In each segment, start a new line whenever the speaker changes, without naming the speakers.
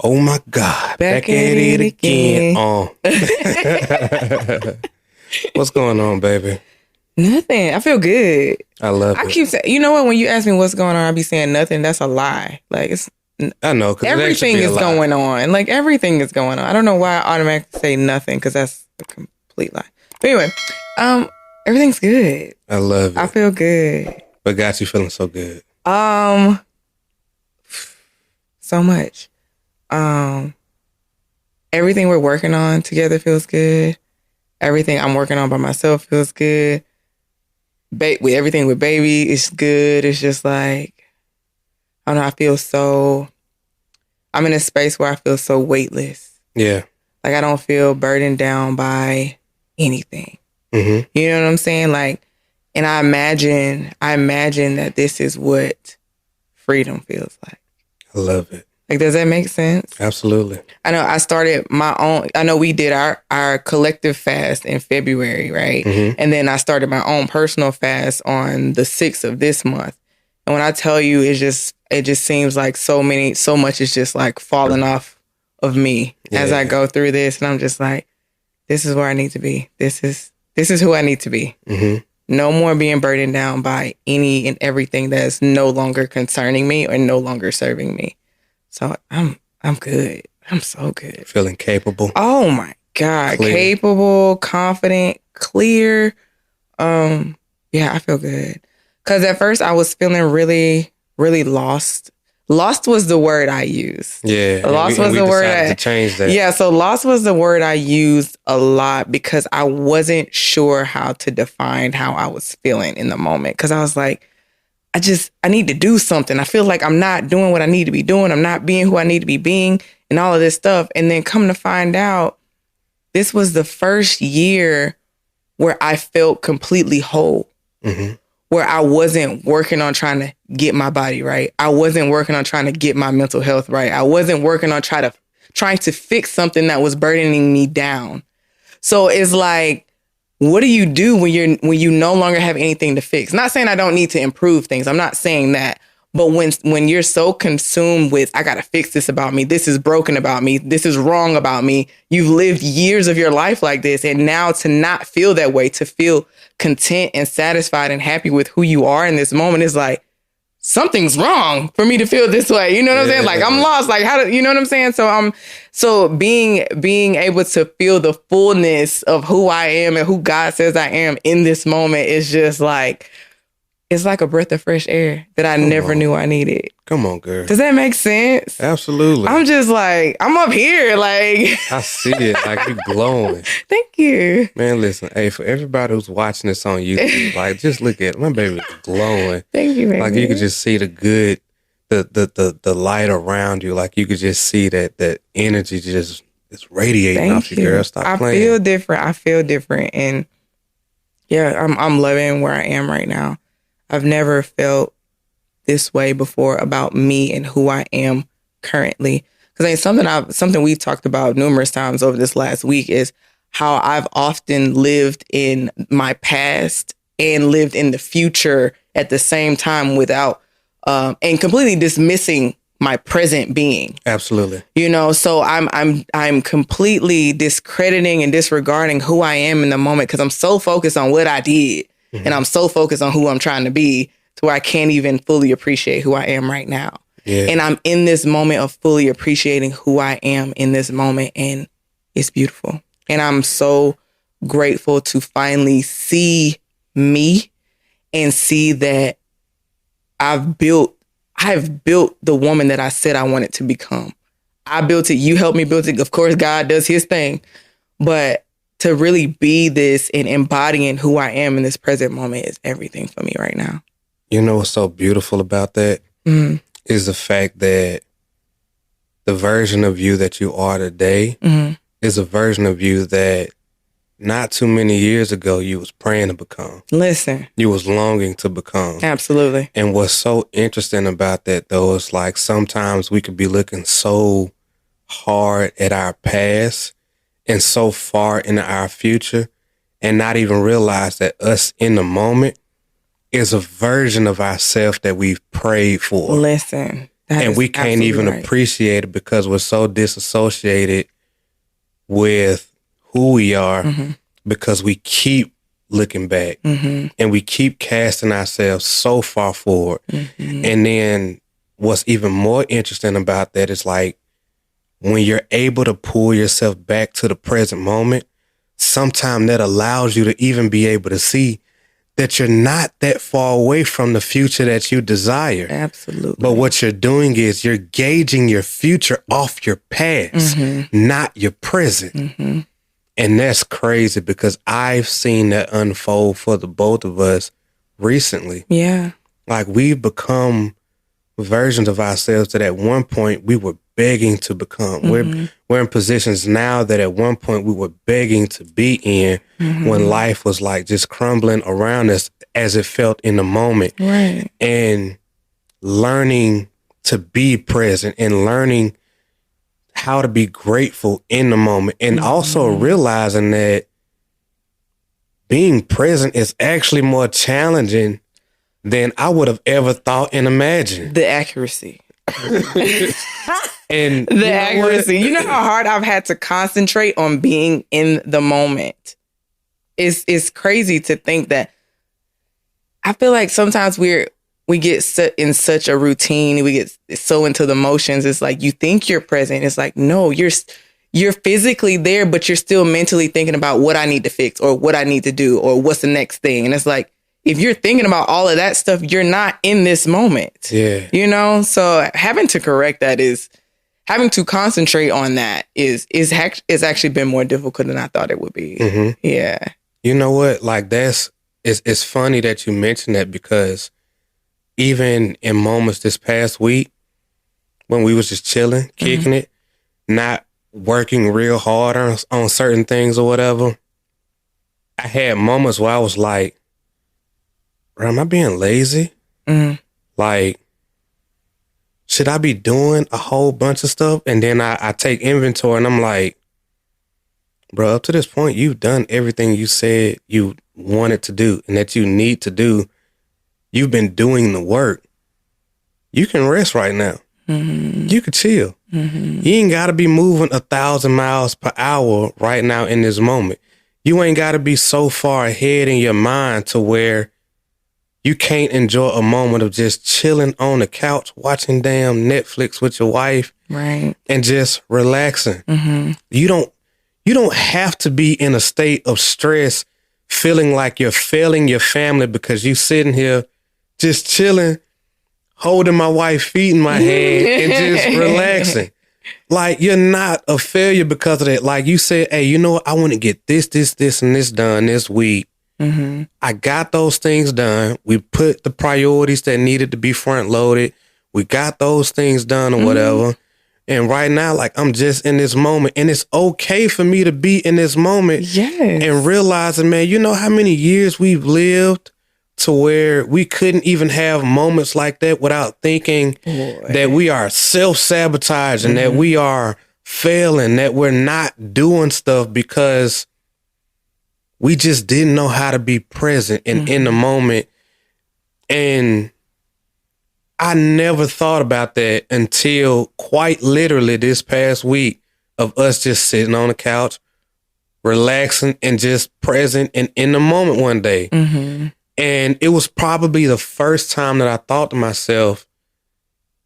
Oh my God.
Back at it again.
What's going on, baby?
Nothing. I feel good.
I love it.
I keep saying, you know what? When you ask me what's going on, I be saying nothing. That's a lie. Like
I know.
everything is going on. Like everything is going on. I don't know why I automatically say nothing because that's a complete lie. But anyway, everything's good.
I love it.
I feel good.
What got you feeling so good?
So much. Everything we're working on together feels good. Everything I'm working on by myself feels good. With everything with baby, it's good. It's just like, I don't know, I'm in a space where I feel so weightless.
Yeah.
Like I don't feel burdened down by anything.
Mm-hmm.
You know what I'm saying? Like, and I imagine that this is what freedom feels like.
I love it.
Like, does that make sense?
Absolutely.
I know I started my own, I know we did our collective fast in February, right?
Mm-hmm.
And then I started my own personal fast on the 6th of this month. And when I tell you, it just seems like so much is just like falling off of me as I go through this. And I'm just like, this is where I need to be. This is who I need to be.
Mm-hmm.
No more being burdened down by any and everything that is no longer concerning me or no longer serving me. So I'm good. I'm so good.
Feeling capable.
Oh my God.
Clear.
Capable, confident, clear. Yeah, I feel good. Cause at first I was feeling really, really lost. Lost was the word I used.
Yeah.
Lost was the word
to change that.
Yeah, so lost was the word I used a lot because I wasn't sure how to define how I was feeling in the moment. Cause I was like, I need to do something. I feel like I'm not doing what I need to be doing. I'm not being who I need to be being and all of this stuff. And then come to find out, this was the first year where I felt completely whole, where I wasn't working on trying to get my body right. I wasn't working on trying to get my mental health right. I wasn't working on trying to fix something that was burdening me down. So it's like, what do you do when you no longer have anything to fix? Not saying I don't need to improve things. I'm not saying that. But when you're so consumed with, I got to fix this about me. This is broken about me. This is wrong about me. You've lived years of your life like this. And now to not feel that way, to feel content and satisfied and happy with who you are in this moment is like, something's wrong for me to feel this way. You know what I'm saying? Like I'm lost. Like you know what I'm saying? So being able to feel the fullness of who I am and who God says I am in this moment is just like, it's like a breath of fresh air that I never knew I needed.
Come on, girl.
Does that make sense?
Absolutely.
I'm just like, I'm up here. Like,
I see it. Like you glowing.
Thank you.
Man, listen. Hey, for everybody who's watching this on YouTube, like just look at it. My baby is glowing.
Thank you, baby.
Like you could just see the good, the light around you. Like you could just see that energy just is radiating off you, girl. Stop playing.
I feel different. And yeah, I'm loving where I am right now. I've never felt this way before about me and who I am currently. Because something we've talked about numerous times over this last week is how I've often lived in my past and lived in the future at the same time without and completely dismissing my present being.
Absolutely.
You know, so I'm completely discrediting and disregarding who I am in the moment because I'm so focused on what I did. And I'm so focused on who I'm trying to be to where I can't even fully appreciate who I am right now. Yeah. And I'm in this moment of fully appreciating who I am in this moment. And it's beautiful. And I'm so grateful to finally see me and see that I've built the woman that I said I wanted to become. I built it. You helped me build it. Of course, God does his thing. But to really be this and embodying who I am in this present moment is everything for me right now.
You know what's so beautiful about that is the fact that the version of you that you are today is a version of you that not too many years ago you was praying to become.
Listen.
You was longing to become.
Absolutely.
And what's so interesting about that, though, is like sometimes we could be looking so hard at our past and so far into our future and not even realize that us in the moment is a version of ourselves that we've prayed for.
Listen,
And we can't even appreciate it because we're so disassociated with who we are because we keep looking back and we keep casting ourselves so far forward. And then what's even more interesting about that is like when you're able to pull yourself back to the present moment, sometimes that allows you to even be able to see that you're not that far away from the future that you desire.
Absolutely.
But what you're doing is you're gauging your future off your past, not your present. And that's crazy because I've seen that unfold for the both of us recently.
Yeah.
Like we've become versions of ourselves that at one point we were begging to become. We're in positions now that at one point we were begging to be in when life was like just crumbling around us as it felt in the moment.
Right.
And learning to be present and learning how to be grateful in the moment and also realizing that being present is actually more challenging than I would have ever thought and imagined.
The accuracy.
And
the accuracy. You know how hard I've had to concentrate on being in the moment. It's crazy to think that. I feel like sometimes we get set in such a routine. We get so into the motions. It's like you think you're present. It's like, no, you're physically there, but you're still mentally thinking about what I need to fix or what I need to do or what's the next thing. And it's like, if you're thinking about all of that stuff, you're not in this moment.
Yeah.
You know? So having to correct that having to concentrate on that is actually been more difficult than I thought it would be. Yeah.
You know what? Like it's funny that you mentioned that because even in moments this past week when we was just chilling, kicking it, not working real hard on certain things or whatever, I had moments where I was like, am I being lazy? Like, should I be doing a whole bunch of stuff? And then I take inventory and I'm like, bro, up to this point, you've done everything you said you wanted to do and that you need to do. You've been doing the work. You can rest right now. You can chill. You ain't got to be moving 1,000 miles per hour right now in this moment. You ain't got to be so far ahead in your mind to where you can't enjoy a moment of just chilling on the couch, watching damn Netflix with your wife,
right,
and just relaxing. You don't have to be in a state of stress, feeling like you're failing your family because you sitting here just chilling, holding my wife's feet in my hand and just relaxing. Like you're not a failure because of that. Like you said, hey, you know what? I want to get this, and this done this week. I got those things done. We put the priorities that needed to be front loaded. We got those things done or whatever. And right now, like I'm just in this moment and it's okay for me to be in this moment.
Yes.
And realizing, man, you know how many years we've lived to where we couldn't even have moments like that without thinking that we are self-sabotaging, that we are failing, that we're not doing stuff because we just didn't know how to be present and in the moment. And I never thought about that until quite literally this past week of us just sitting on the couch, relaxing and just present and in the moment one day. And it was probably the first time that I thought to myself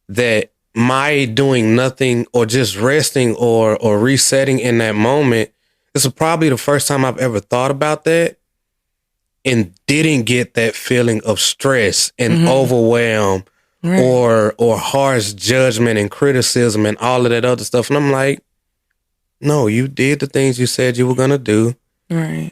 that my doing nothing or just resting or resetting in that moment, this is probably the first time I've ever thought about that and didn't get that feeling of stress and overwhelm or harsh judgment and criticism and all of that other stuff. And I'm like, no, you did the things you said you were going to do.
Right.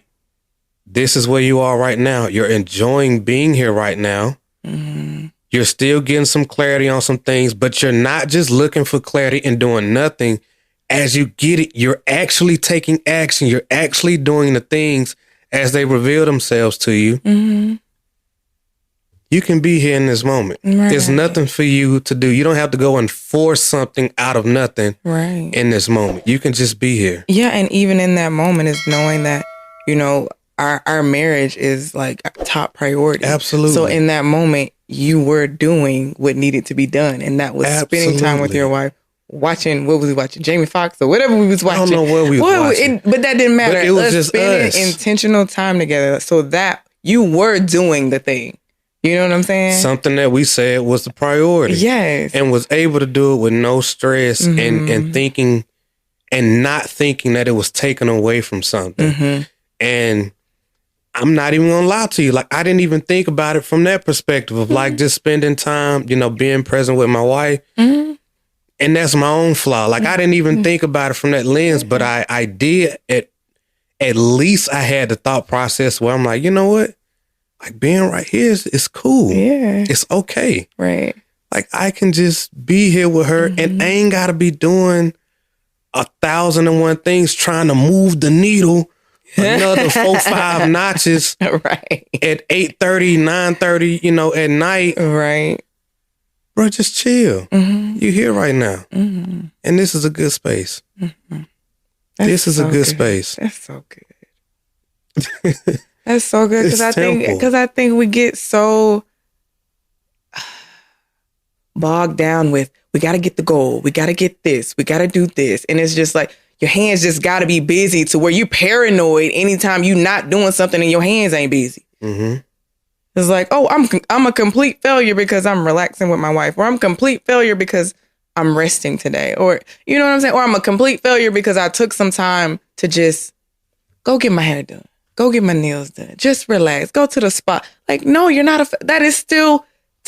This is where you are right now. You're enjoying being here right now. You're still getting some clarity on some things, but you're not just looking for clarity and doing nothing. As you get it, you're actually taking action. You're actually doing the things as they reveal themselves to you. You can be here in this moment. There's nothing for you to do. You don't have to go and force something out of nothing in this moment. You can just be here.
Yeah, and even in that moment is knowing that, you know, our marriage is like a top priority.
Absolutely.
So in that moment, you were doing what needed to be done. And that was spending time with your wife, watching, what was we watching? Jamie Foxx or whatever we was watching.
I don't know what we was watching.
But that didn't matter.
But it was just
spending
us.
intentional time together. So that you were doing the thing. You know what I'm saying?
Something that we said was the priority.
Yes.
And was able to do it with no stress and thinking and not thinking that it was taken away from something. And I'm not even gonna lie to you. Like, I didn't even think about it from that perspective of like just spending time, you know, being present with my wife. And that's my own flaw. Like, I didn't even think about it from that lens, but I did. At least I had the thought process where I'm like, you know what? Like, being right here is cool.
Yeah.
It's okay.
Right.
Like, I can just be here with her and I ain't gotta be doing 1,001 things trying to move the needle another 4-5 notches
right
at 8:30, 9:30, you know, at night.
Right.
Bro, just chill. You here right now. And this is a good space. This is a good space.
That's so good. That's so good. Because I think we get so bogged down with, we got to get the goal. We got to get this. We got to do this. And it's just like, your hands just got to be busy to where you paranoid anytime you not doing something and your hands ain't busy. It's like, oh, I'm a complete failure because I'm relaxing with my wife, or I'm a complete failure because I'm resting today, or you know what I'm saying? Or I'm a complete failure because I took some time to just go get my hair done, go get my nails done, just relax, go to the spa. Like, no, you're not that is still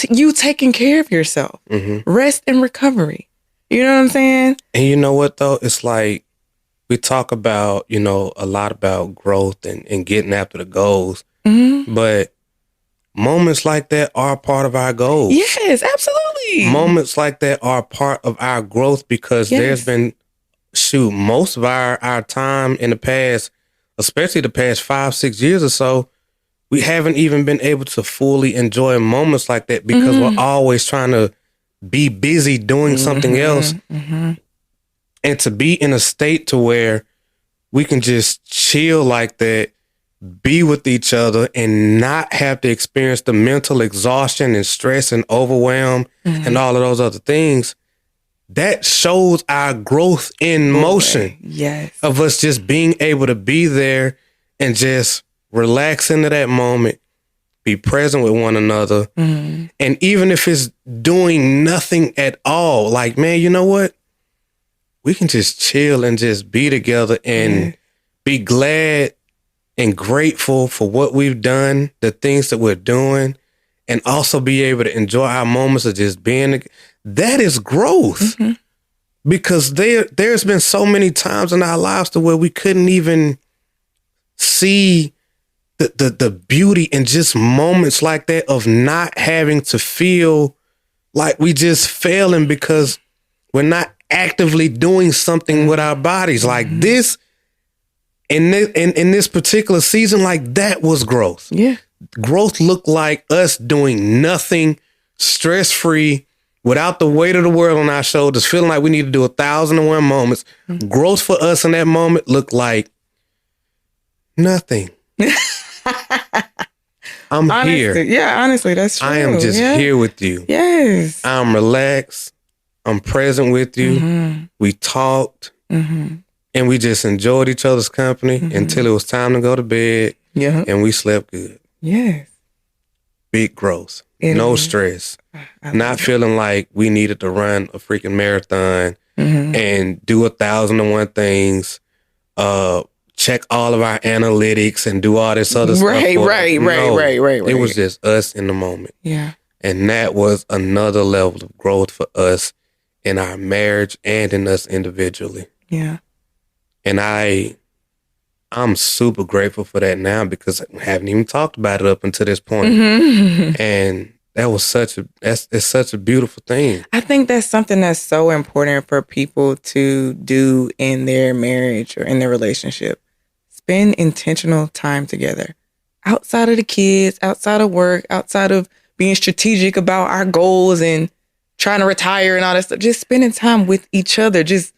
you taking care of yourself. Rest and recovery. You know what I'm saying?
And you know what though? It's like, we talk about, you know, a lot about growth and getting after the goals, but moments like that are part of our goals.
Yes, absolutely.
Moments like that are part of our growth because there's been, most of our time in the past, especially the past 5-6 years or so, we haven't even been able to fully enjoy moments like that because we're always trying to be busy doing something else. And to be in a state to where we can just chill like that, be with each other and not have to experience the mental exhaustion and stress and overwhelm and all of those other things, that shows our growth in motion.
Yes.
Of us just being able to be there and just relax into that moment, be present with one another. And even if it's doing nothing at all, like, man, you know what? We can just chill and just be together and be glad and grateful for what we've done, the things that we're doing, and also be able to enjoy our moments of just being. That is growth. Because there's been so many times in our lives to where we couldn't even see the beauty in just moments like that of not having to feel like we just failing because we're not actively doing something with our bodies. Like this, in this particular season, like that was growth.
Yeah.
Growth looked like us doing nothing, stress-free, without the weight of the world on our shoulders, feeling like we need to do 1,001 moments. Growth for us in that moment looked like nothing. I'm here.
Yeah, honestly, that's true.
I am just here with you.
Yes.
I'm relaxed. I'm present with you. We talked and we just enjoyed each other's company until it was time to go to bed.
Yeah.
And we slept good.
Yes.
Big growth. No stress. Not feeling like we needed to run a freaking marathon and do 1,001 things, check all of our analytics and do all this other stuff.
Right.
It was just us in the moment.
Yeah.
And that was another level of growth for us in our marriage and in us individually.
Yeah.
And I'm super grateful for that now because I haven't even talked about it up until this point. And that was it's such a beautiful thing.
I think that's something that's so important for people to do in their marriage or in their relationship. Spend intentional time together. Outside of the kids, outside of work, outside of being strategic about our goals and trying to retire and all that stuff. Just spending time with each other, just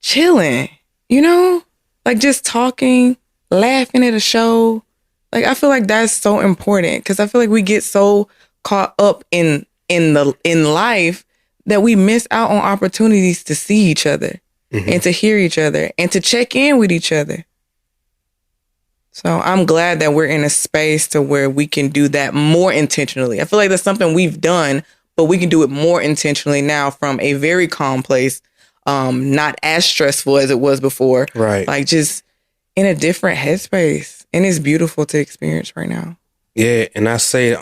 chilling, you know? Like just talking, laughing at a show. Like I feel like that's so important because I feel like we get so caught up in life that we miss out on opportunities to see each other and to hear each other and to check in with each other. So I'm glad that we're in a space to where we can do that more intentionally. I feel like that's something we've done, but we can do it more intentionally now from a very calm place, not as stressful as it was before.
Right.
Like just in a different headspace. And it's beautiful to experience right now.
Yeah, and I say,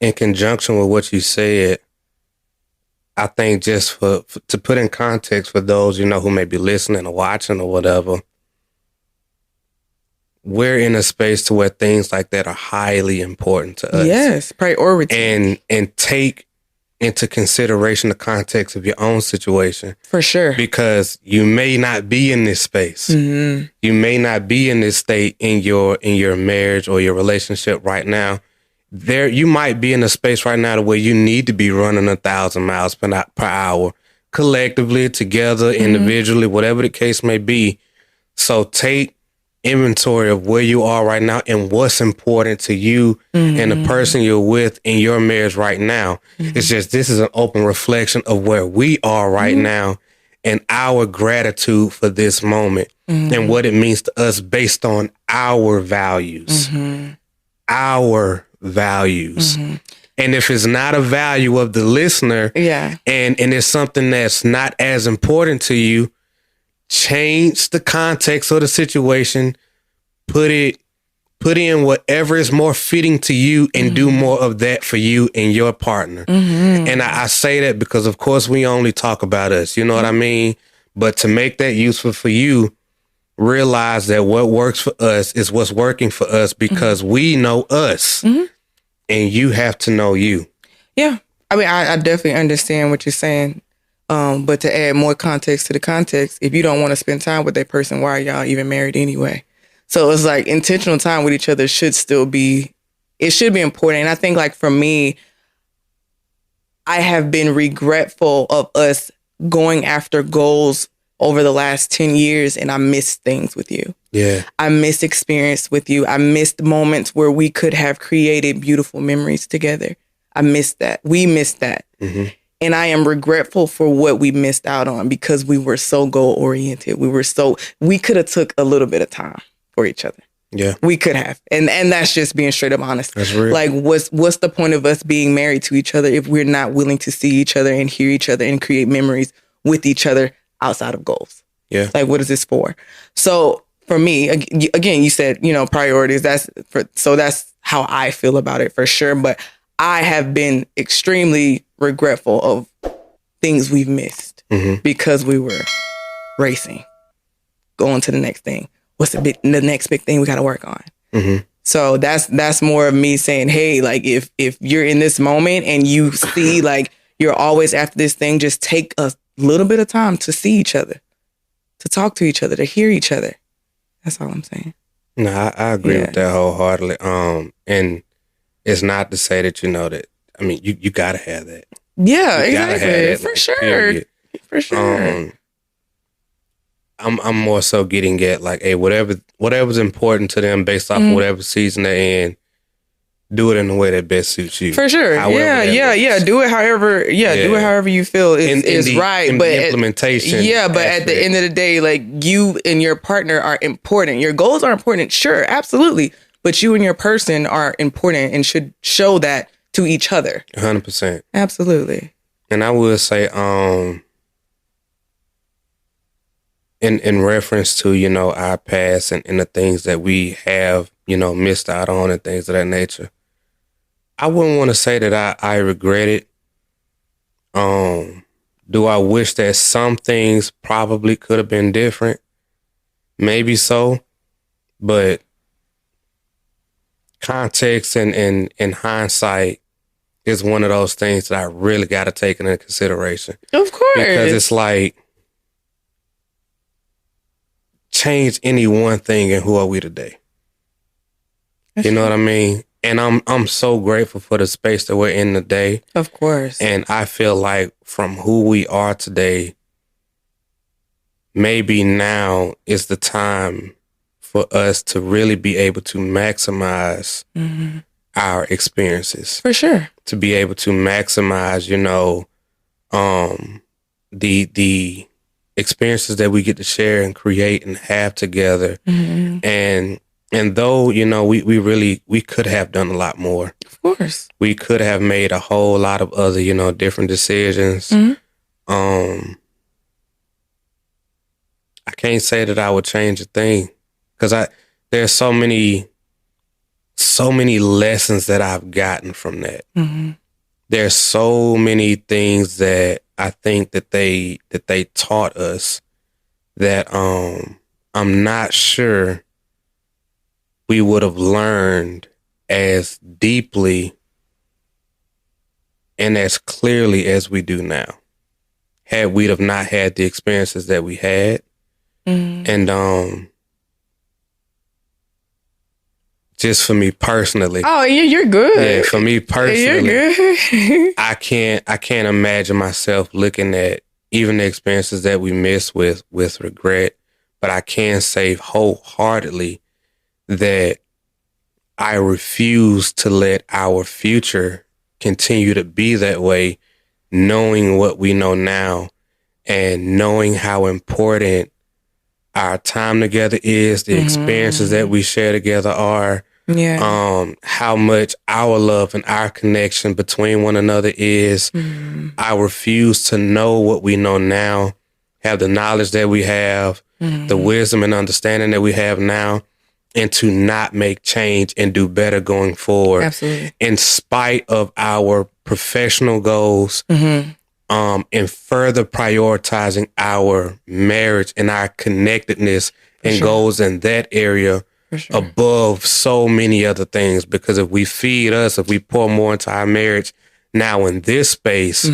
in conjunction with what you said, I think just for to put in context for those, who may be listening or watching or whatever, we're in a space to where things like that are highly important to us.
Yes, priority.
And take into consideration the context of your own situation.
For sure.
Because you may not be in this space. Mm-hmm. You may not be in this state in your marriage or your relationship right now. You might be in a space right now where you need to be running 1,000 miles per hour, collectively, together, individually, whatever the case may be. So take inventory of where you are right now and what's important to you and the person you're with in your marriage right now. It's just, this is an open reflection of where we are right now and our gratitude for this moment and what it means to us based on our values. Our values. And if it's not a value of the listener and it's something that's not as important to you, change the context of the situation, put in whatever is more fitting to you and do more of that for you and your partner. And I say that because, of course, we only talk about us, you know what I mean? But to make that useful for you, realize that what works for us is what's working for us because we know us and you have to know you. Yeah.
I mean, I definitely understand what you're saying. But to add more context to the context, if you don't want to spend time with that person, why are y'all even married anyway? So it's like intentional time with each other should be important. And I think like for me, I have been regretful of us going after goals over the last 10 years and I missed things with you.
Yeah.
I missed experience with you. I missed moments where we could have created beautiful memories together. I missed that. We missed that. And I am regretful for what we missed out on because we were so goal oriented. We could have took a little bit of time for each other.
Yeah.
We could have. And that's just being straight up honest.
That's real.
Like what's the point of us being married to each other if we're not willing to see each other and hear each other and create memories with each other outside of goals?
Yeah.
Like what is this for? So for me, again, you said, priorities. That's how I feel about it for sure. But I have been extremely regretful of things we've missed because we were racing, going to the next thing. What's the next big thing we got to work on? So that's more of me saying, hey, like if you're in this moment and you see like you're always after this thing, just take a little bit of time to see each other, to talk to each other, to hear each other. That's all I'm saying.
No, I agree with that wholeheartedly. And it's not to say that, that, I mean, you got to have that.
Yeah, exactly. For sure.
Period.
For sure.
I'm more so getting at like, hey, whatever's important to them based off of whatever season they're in, do it in the way that best suits you.
For sure. Yeah. Do it however. Do it however you feel is right.
But implementation.
But at the end of the day, like you and your partner are important. Your goals are important. Sure, absolutely. But you and your person are important and should show that to each other.
100%.
Absolutely.
And I would say, in reference to, our past and the things that we have, missed out on and things of that nature, I wouldn't want to say that I regret it. Do I wish that some things probably could have been different? Maybe so. But context and hindsight is one of those things that I really got to take into consideration.
Of course.
Because it's like, change any one thing and who are we today? You know what I mean? And I'm so grateful for the space that we're in today.
Of course.
And I feel like from who we are today, maybe now is the time for us to really be able to maximize our experiences.
For sure.
To be able to maximize, the experiences that we get to share and create and have together.
Mm-hmm.
And though, we could have done a lot more.
Of course.
We could have made a whole lot of other, different decisions.
Mm-hmm.
I can't say that I would change a thing, because there's so many lessons that I've gotten from that.
Mm-hmm.
There's so many things that I think that they taught us that I'm not sure we would have learned as deeply and as clearly as we do now had we have not had the experiences that we had.
Mm-hmm.
And just for me personally.
Oh, you're good.
Yeah, for me personally,
you're good.
I can't imagine myself looking at even the experiences that we missed with regret. But I can say wholeheartedly that I refuse to let our future continue to be that way, knowing what we know now and knowing how important our time together is, the experiences that we share together are, how much our love and our connection between one another is. I refuse to know what we know now, have the knowledge that we have, the wisdom and understanding that we have now, and to not make change and do better going forward.
Absolutely.
In spite of our professional goals, and further prioritizing our marriage and our connectedness and goals in that area above so many other things. Because if we if we pour more into our marriage now in this space,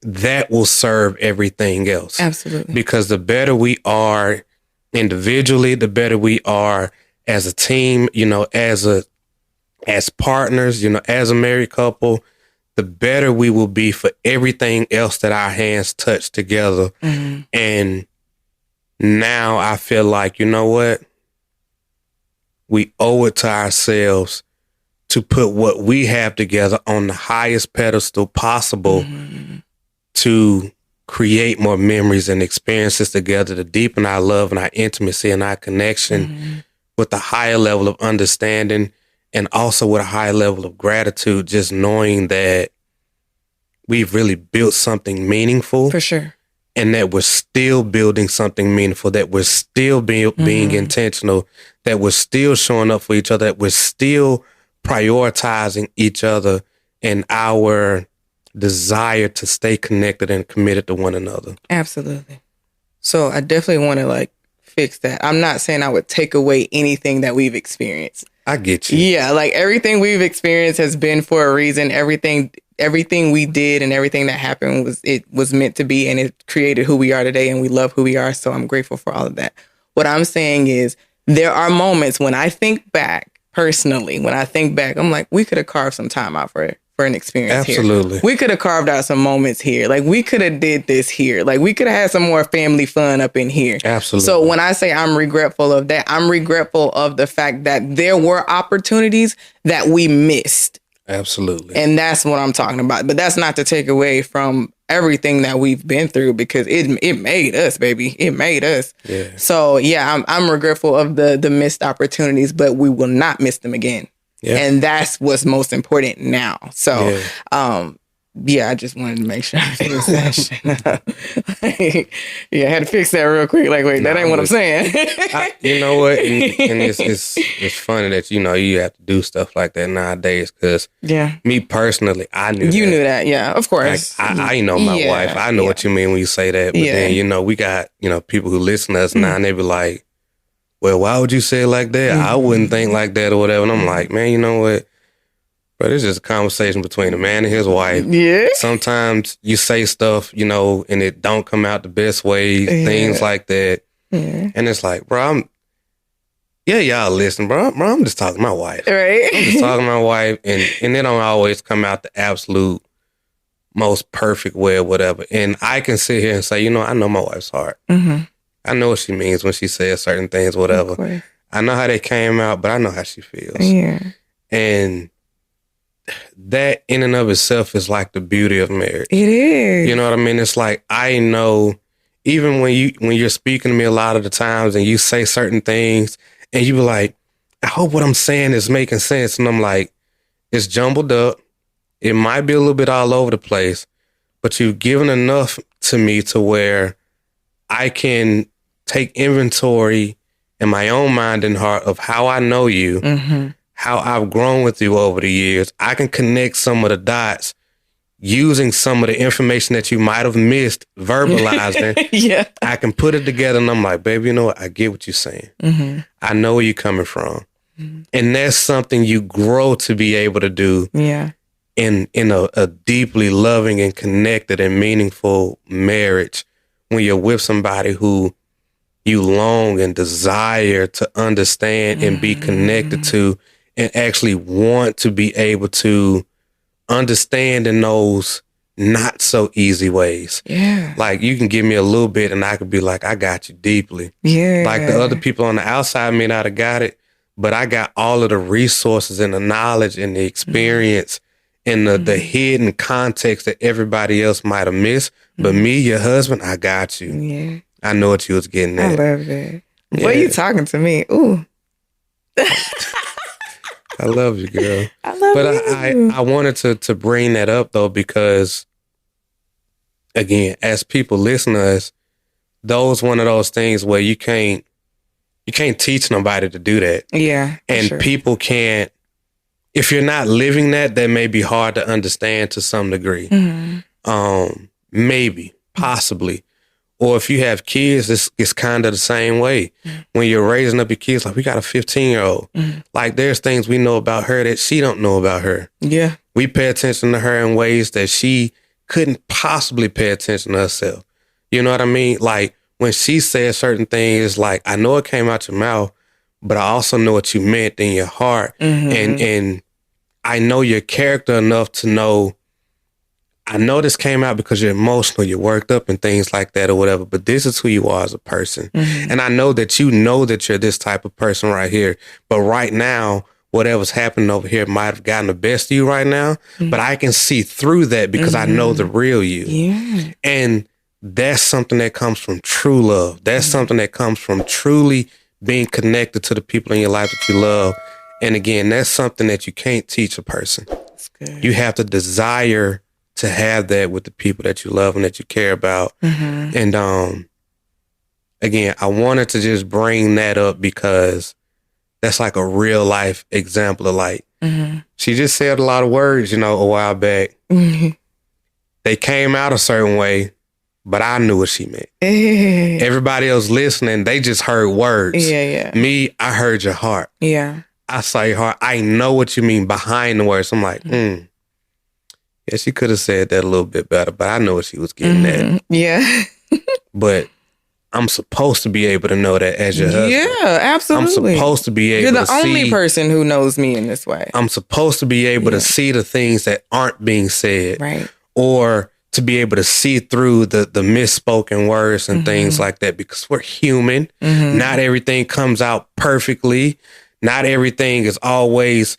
that will serve everything else.
Absolutely.
Because the better we are individually, the better we are as a team, as partners, as a married couple, the better we will be for everything else that our hands touch together. And now I feel like, you know what? We owe it to ourselves to put what we have together on the highest pedestal possible to create more memories and experiences together, to deepen our love and our intimacy and our connection with a higher level of understanding, and also with a high level of gratitude, just knowing that we've really built something meaningful.
For sure.
And that we're still building something meaningful, that we're still being intentional, that we're still showing up for each other, that we're still prioritizing each other and our desire to stay connected and committed to one another.
Absolutely. So I definitely want to fix that. I'm not saying I would take away anything that we've experienced.
I get you.
Yeah, everything we've experienced has been for a reason. Everything we did and everything that happened was meant to be, and it created who we are today, and we love who we are. So I'm grateful for all of that. What I'm saying is there are moments when I think back, personally, I'm like, we could have carved some time out for an experience.
Absolutely.
Here. We could have carved out some moments here. We could have did this here. We could have had some more family fun up in here.
Absolutely.
So when I say I'm regretful of that, I'm regretful of the fact that there were opportunities that we missed.
Absolutely.
And that's what I'm talking about. But that's not to take away from everything that we've been through, because it made us, baby. It made us.
Yeah.
So yeah, I'm regretful of the missed opportunities, but we will not miss them again. Yeah. And that's what's most important now. So, I just wanted to make sure I fixed that shit. I had to fix that real quick. Wait, that ain't what I'm saying.
You know what? And it's funny that, you have to do stuff like that nowadays, because me personally, I knew
You knew that, yeah, of course.
I know my wife. I know what you mean when you say that. But then, we got, people who listen to us now, and they be like, well, why would you say it like that? I wouldn't think like that or whatever. And I'm like, man, you know what? But it's just a conversation between a man and his wife. Yeah. Sometimes you say stuff, and it don't come out the best way, things like that. Yeah. And it's like, bro, y'all listen, bro. I'm just talking to my wife.
Right.
I'm just talking to my wife. And it don't always come out the absolute most perfect way or whatever. And I can sit here and say, I know my wife's heart. Mm-hmm. I know what she means when she says certain things, whatever. I know how they came out, but I know how she feels. Yeah. And that in and of itself is like the beauty of marriage.
It is.
You know what I mean? It's like, I know, even when you're speaking to me a lot of the times and you say certain things and you be like, I hope what I'm saying is making sense. And I'm like, it's jumbled up. It might be a little bit all over the place, but you've given enough to me to where I can take inventory in my own mind and heart of how I know you, how I've grown with you over the years. I can connect some of the dots using some of the information that you might have missed, verbalizing.
Yeah.
I can put it together and I'm like, baby, you know what? I get what you're saying. I know where you're coming from. And that's something you grow to be able to do.
Yeah.
In a deeply loving and connected and meaningful marriage, when you're with somebody who you long and desire to understand and be connected to, and actually want to be able to understand in those not so easy ways.
Yeah.
Like, you can give me a little bit and I could be like, I got you deeply.
Yeah.
Like, the other people on the outside may not have got it, but I got all of the resources and the knowledge and the experience and the hidden context that everybody else might have missed. But me, your husband, I got you.
Yeah.
I know what you was getting at.
I love that. Yeah. Boy, you talking to me. Ooh.
I love you, girl.
I love you.
But I wanted to bring that up, though, because, again, as people listen to us, those one of those things where you can't teach nobody to do that.
Yeah.
And people can't, if you're not living that may be hard to understand to some degree. Maybe, possibly. Or if you have kids, it's kind of the same way. When you're raising up your kids, like, we got a 15-year-old. Like, there's things we know about her that she don't know about her.
Yeah.
We pay attention to her in ways that she couldn't possibly pay attention to herself. You know what I mean? Like, when she says certain things, like, I know it came out your mouth, but I also know what you meant in your heart. And I know your character enough to know, I know this came out because you're emotional, you're worked up and things like that or whatever, but this is who you are as a person. And I know that you're this type of person right here. But right now, whatever's happening over here might have gotten the best of you right now, but I can see through that because I know the real you.
Yeah.
And that's something that comes from true love. That's something that comes from truly being connected to the people in your life that you love. And again, that's something that you can't teach a person.
That's good.
You have to desire to have that with the people that you love and that you care about. And again, I wanted to just bring that up because that's like a real life example of, like, she just said a lot of words, a while back. They came out a certain way, but I knew what she meant. Everybody else listening, they just heard words.
Yeah.
Me, I heard your heart.
Yeah.
I saw your heart. I know what you mean behind the words. I'm like, yeah, she could have said that a little bit better, but I know what she was getting at.
Yeah.
But I'm supposed to be able to know that as your husband.
Yeah, absolutely.
I'm supposed to be able to see.
You're the only person who knows me in this way.
I'm supposed to be able to see the things that aren't being said.
Right.
Or to be able to see through the misspoken words and things like that, because we're human. Not everything comes out perfectly. Not everything is always,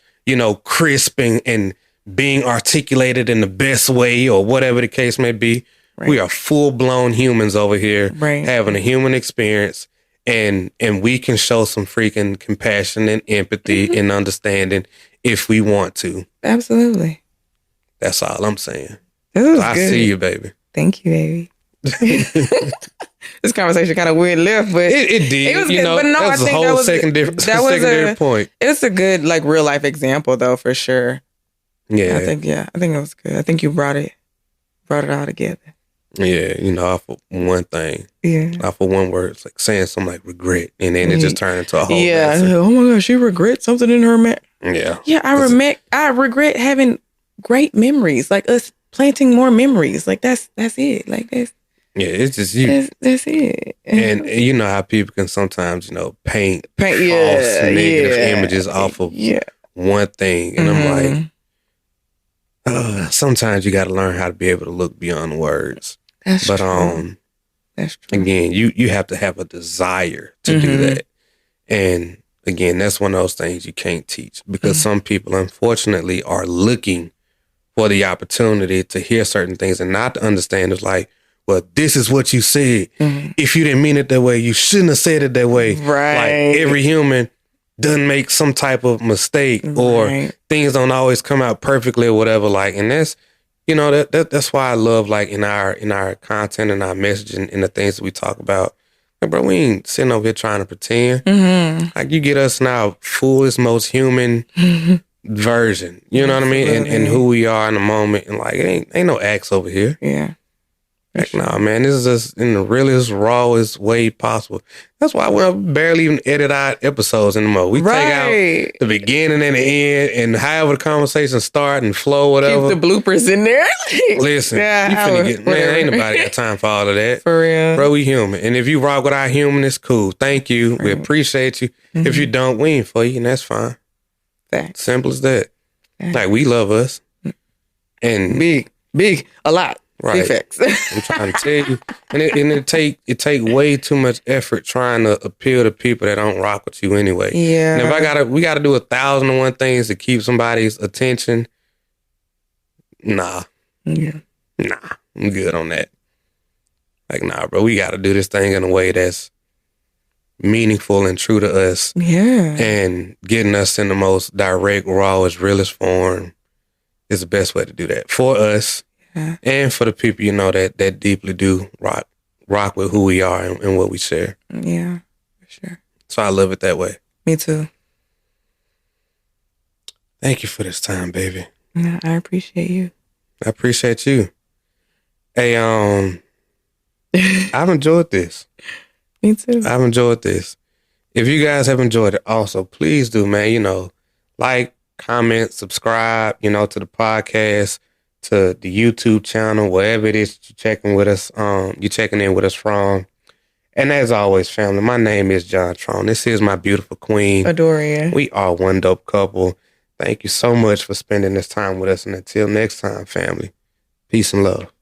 crisp and being articulated in the best way or whatever the case may be. Right. We are full-blown humans over here, having a human experience, and we can show some freaking compassion and empathy and understanding if we want to.
Absolutely.
That's all I'm saying.
I
see you, baby.
Thank you, baby. This conversation kind of weird left, but
it did.
It was good. But no,
that was
I think
a whole secondary point.
It's a good, like, real life example, though, for sure.
Yeah.
I think it was good. I think you brought it all together.
Yeah, off of one thing.
Yeah.
Off of one word. It's like saying something like regret, and then it just turned into a whole
lesson. Oh my gosh, she regrets something in her
Yeah.
Yeah, I regret having great memories, like us planting more memories. Like that's it. Like that's.
Yeah, it's just you.
That's it.
And you know how people can sometimes, paint false negative images off of one thing. And I'm like, sometimes you got to learn how to be able to look beyond words.
That's true.
Again, you have to have a desire to do that. And again, that's one of those things you can't teach because some people, unfortunately, are looking for the opportunity to hear certain things and not to understand. It's like, well, this is what you said. If you didn't mean it that way, you shouldn't have said it that way.
Right.
Like every human doesn't make some type of mistake or things don't always come out perfectly or whatever. Like, and that's, you know, that's why I love like in our content and our messaging and the things that we talk about. Like, bro, we ain't sitting over here trying to pretend. Like you get us in our fullest, most human version. You know what I mean? And who we are in the moment. And like, it ain't no acts over here.
Yeah.
Like, nah, man, this is just in the realest, rawest way possible. That's why we barely even edit our episodes anymore. We take out the beginning and the end and however the conversation start and flow, whatever.
Keep the bloopers in there.
Listen, you finna get, man, ain't nobody got time for all of that.
For real.
Bro, we human. And if you rock with our humanness, cool. Thank you. We appreciate you. If you don't, we ain't for you, and that's fine. Simple as that. Like, we love us. And
big, a lot.
Right. I'm trying to tell you. And it take way too much effort trying to appeal to people that don't rock with you anyway.
Yeah.
And if we gotta do 1,001 things to keep somebody's attention, nah. Yeah. Nah. I'm good on that. Like, nah, bro, we gotta do this thing in a way that's meaningful and true to us.
Yeah.
And getting us in the most direct, rawest, realest form is the best way to do that. For us. Yeah. And for the people, you know, that deeply do rock with who we are and what we share.
Yeah, for sure.
So I love it that way.
Me too.
Thank you for this time, baby.
Yeah, I appreciate you.
I appreciate you. Hey, I've enjoyed this.
Me too.
I've enjoyed this. If you guys have enjoyed it also, please do, man, you know, like, comment, subscribe, you know, to the podcast, to the YouTube channel, wherever it is you're checking in with us from. And as always, family, my name is John Tron. This is my beautiful queen.
Adoria.
We are one dope couple. Thank you so much for spending this time with us. And until next time, family, peace and love.